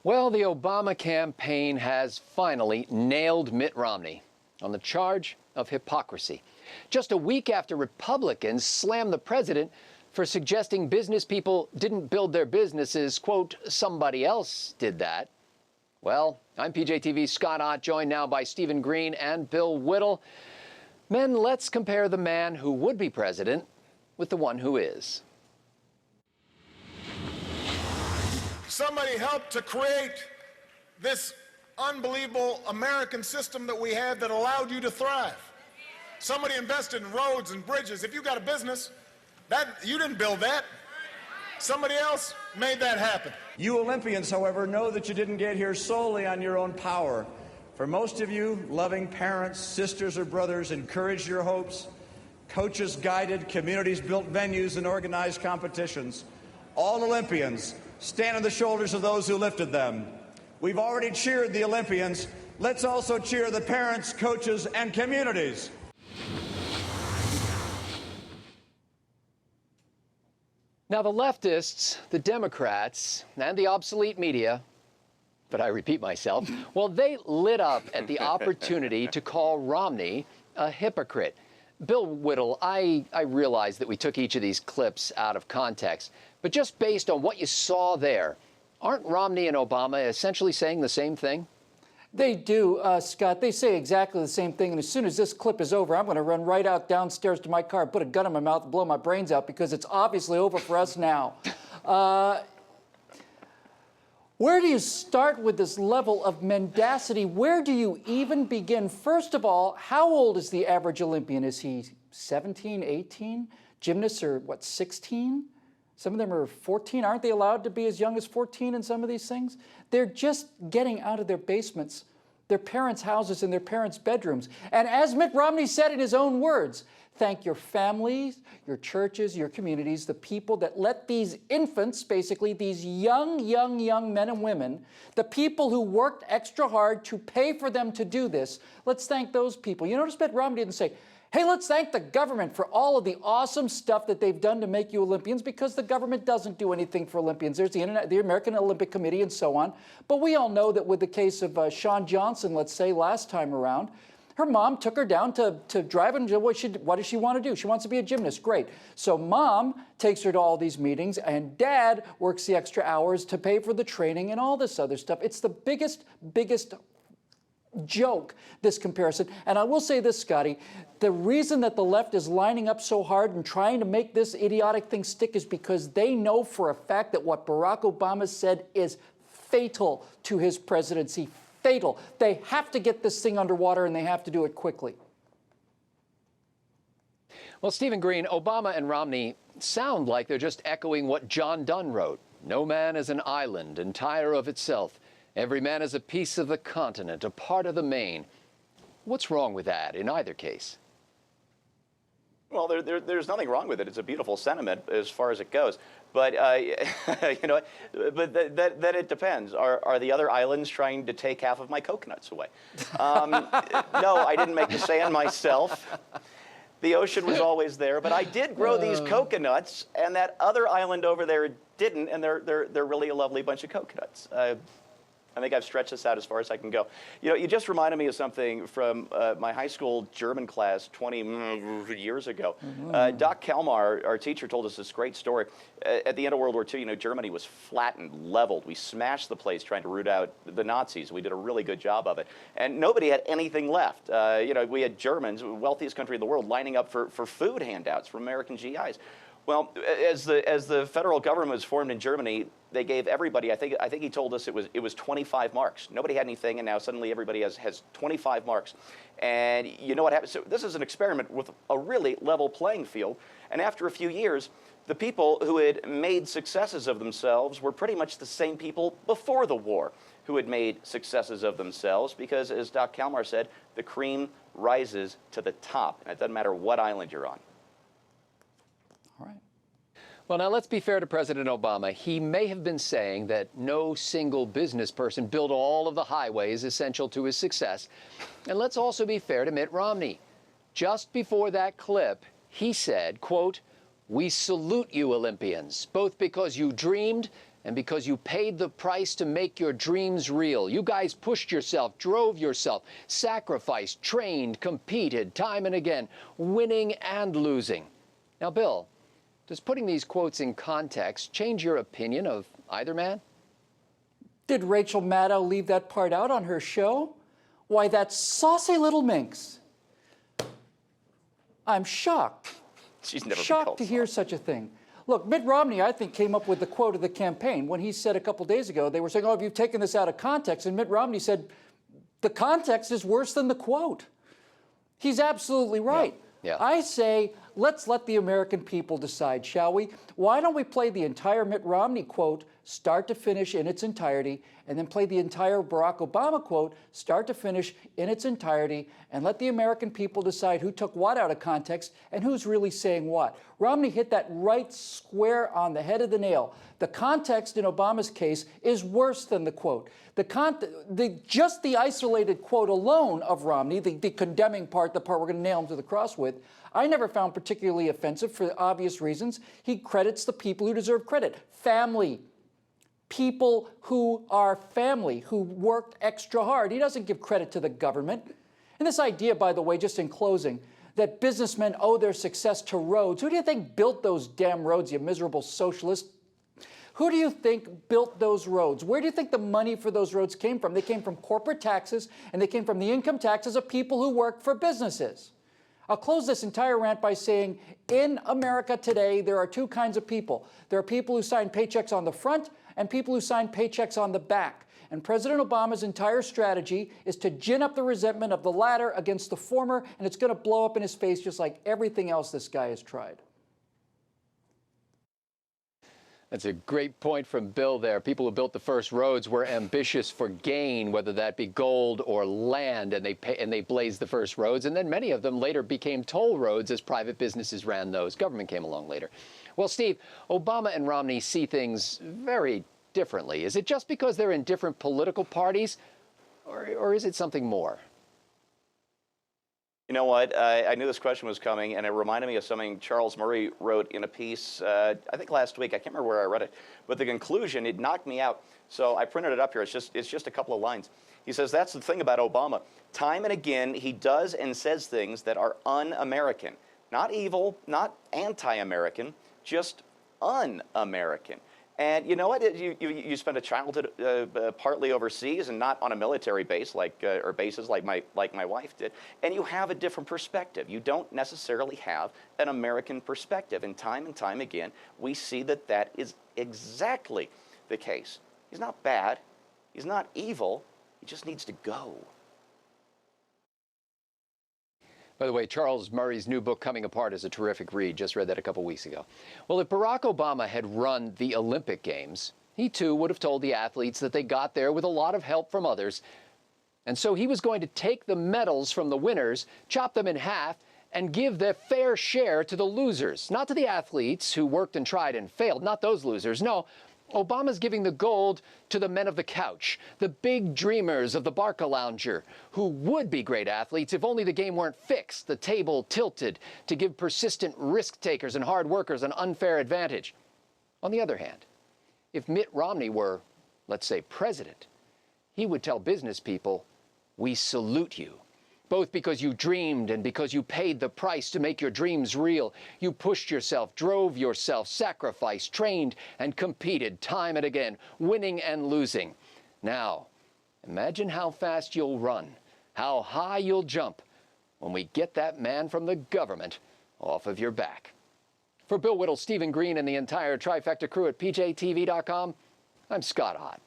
Well, the Obama campaign has finally nailed Mitt Romney on the charge of hypocrisy. Just a week after Republicans slammed the president for suggesting business people didn't build their businesses, quote, somebody else did that. Well, I'm PJTV's Scott Ott, joined now by Stephen Green and Bill Whittle. Men, let's compare the man who would be president with the one who is. Somebody helped to create this unbelievable American system that we had that allowed you to thrive. Somebody invested in roads and bridges. If you got a business, you didn't build that. Somebody else made that happen. You Olympians, however, know that you didn't get here solely on your own power. For most of you, loving parents, sisters, or brothers encouraged your hopes. Coaches guided, communities built venues and organized competitions. All Olympians stand on the shoulders of those who lifted them. We've already cheered the Olympians. Let's also cheer the parents, coaches, and communities. Now, the leftists, the Democrats, and the obsolete media, but I repeat myself, well, they lit up at the opportunity to call Romney a hypocrite. Bill Whittle, I realize that we took each of these clips out of context, but just based on what you saw there, aren't Romney and Obama essentially saying the same thing? They do, Scott. They say exactly the same thing. And as soon as this clip is over, I'm going to run right out downstairs to my car, put a gun in my mouth, and blow my brains out because it's obviously over for us now. Where do you start with this level of mendacity? Where do you even begin? First of all, how old is the average Olympian? Is he 17, 18? Gymnasts are, what, 16? Some of them are 14. Aren't they allowed to be as young as 14 in some of these things? They're just getting out of their basements, their parents' houses, and their parents' bedrooms. And as Mitt Romney said in his own words, thank your families, your churches, your communities, the people that let these infants, basically these young men and women, the people who worked extra hard to pay for them to do this, let's thank those people. You notice Mitt Romney didn't say, hey, let's thank the government for all of the awesome stuff that they've done to make you Olympians, because the government doesn't do anything for Olympians. There's the American Olympic Committee and so on. But we all know that with the case of Shawn Johnson, let's say, last time around, her mom took her down to drive and what does she want to do? She wants to be a gymnast. Great. So mom takes her to all these meetings, and dad works the extra hours to pay for the training and all this other stuff. It's the biggest joke, this comparison. And I will say this, Scotty, the reason that the left is lining up so hard and trying to make this idiotic thing stick is because they know for a fact that what Barack Obama said is fatal to his presidency. Fatal. They have to get this thing underwater, and they have to do it quickly. Well, Stephen Green, Obama and Romney sound like they're just echoing what John Donne wrote. No man is an island, entire of itself. Every man is a piece of the continent, a part of the main. What's wrong with that in either case? Well, there's nothing wrong with it. It's a beautiful sentiment as far as it goes. But, you know, but that it depends. Are the other islands trying to take half of my coconuts away? No, I didn't make the sand myself. The ocean was always there, but I did grow these coconuts, and that other island over there didn't, and they're really a lovely bunch of coconuts. I think I've stretched this out as far as I can go. You know, you just reminded me of something from my high school German class 20 years ago. Doc Kalmar, our teacher, told us this great story. At the end of World War II, you know, Germany was flattened, leveled. We smashed the place trying to root out the Nazis. We did a really good job of it. And nobody had anything left. You know, we had Germans, the wealthiest country in the world, lining up for food handouts from American GIs. Well, as the federal government was formed in Germany, they gave everybody, I think he told us it was 25 marks. Nobody had anything, and now suddenly everybody has 25 marks. And you know what happens? So this is an experiment with a really level playing field. And after a few years, the people who had made successes of themselves were pretty much the same people before the war who had made successes of themselves, because, as Doc Kalmar said, the cream rises to the top, and it doesn't matter what island you're on. All right. Well, now let's be fair to President Obama. He may have been saying that no single business person built all of the highways essential to his success. And let's also be fair to Mitt Romney. Just before that clip, he said, quote, "We salute you, Olympians, both because you dreamed and because you paid the price to make your dreams real. You guys pushed yourself, drove yourself, sacrificed, trained, competed time and again, winning and losing. Now, Bill, does putting these quotes in context change your opinion of either man? Did Rachel Maddow leave that part out on her show? Why, that saucy little minx. I'm shocked. She's never been shocked called to hear soft. such a thing. Look, Mitt Romney, I think, came up with the quote of the campaign when he said a couple days ago, they were saying, oh, have you taken this out of context? And Mitt Romney said, the context is worse than the quote. He's absolutely right. Yeah. I say, let's let the American people decide, shall we? Why don't we play the entire Mitt Romney quote, start to finish in its entirety, and then play the entire Barack Obama quote, start to finish in its entirety, and let the American people decide who took what out of context and who's really saying what. Romney hit that right square on the head of the nail. The context in Obama's case is worse than the quote. Just the isolated quote alone of Romney, the condemning part, the part we're going to nail him to the cross with, I never found particularly offensive for obvious reasons. He credits the people who deserve credit. Family. People who are family, who worked extra hard. He doesn't give credit to the government. And this idea, by the way, just in closing, that businessmen owe their success to roads. Who do you think built those damn roads, you miserable socialist? Who do you think built those roads? Where do you think the money for those roads came from? They came from corporate taxes, and they came from the income taxes of people who worked for businesses. I'll close this entire rant by saying, in America today, there are two kinds of people. There are people who sign paychecks on the front and people who sign paychecks on the back. And President Obama's entire strategy is to gin up the resentment of the latter against the former, and it's going to blow up in his face just like everything else this guy has tried. That's a great point from Bill there. People who built the first roads were ambitious for gain, whether that be gold or land, and they blazed the first roads. And then many of them later became toll roads as private businesses ran those. Government came along later. Well, Steve, Obama and Romney see things very differently. Is it just because they're in different political parties, or is it something more? You know what? I knew this question was coming, and it reminded me of something Charles Murray wrote in a piece, I think last week. I can't remember where I read it. But the conclusion, it knocked me out. So I printed it up here. It's just a couple of lines. He says, that's the thing about Obama. Time and again, he does and says things that are un-American. Not evil, not anti-American, just un-American. And you know what? You spent a childhood partly overseas and not on a military base or bases like my wife did, and you have a different perspective. You don't necessarily have an American perspective, and time again, we see that that is exactly the case. He's not bad. He's not evil. He just needs to go. By the way, Charles Murray's new book, Coming Apart, is a terrific read. Just read that a couple weeks ago. Well, if Barack Obama had run the Olympic Games, he too would have told the athletes that they got there with a lot of help from others. And so he was going to take the medals from the winners, chop them in half, and give their fair share to the losers. Not to the athletes who worked and tried and failed, not those losers. No, Obama's giving the gold to the men of the couch, the big dreamers of the Barca lounger, who would be great athletes if only the game weren't fixed, the table tilted to give persistent risk takers and hard workers an unfair advantage. On the other hand, if Mitt Romney were, let's say, president, he would tell business people, we salute you. Both because you dreamed and because you paid the price to make your dreams real. You pushed yourself, drove yourself, sacrificed, trained, and competed time and again, winning and losing. Now, imagine how fast you'll run, how high you'll jump when we get that man from the government off of your back. For Bill Whittle, Stephen Green, and the entire Trifecta crew at PJTV.com, I'm Scott Hott.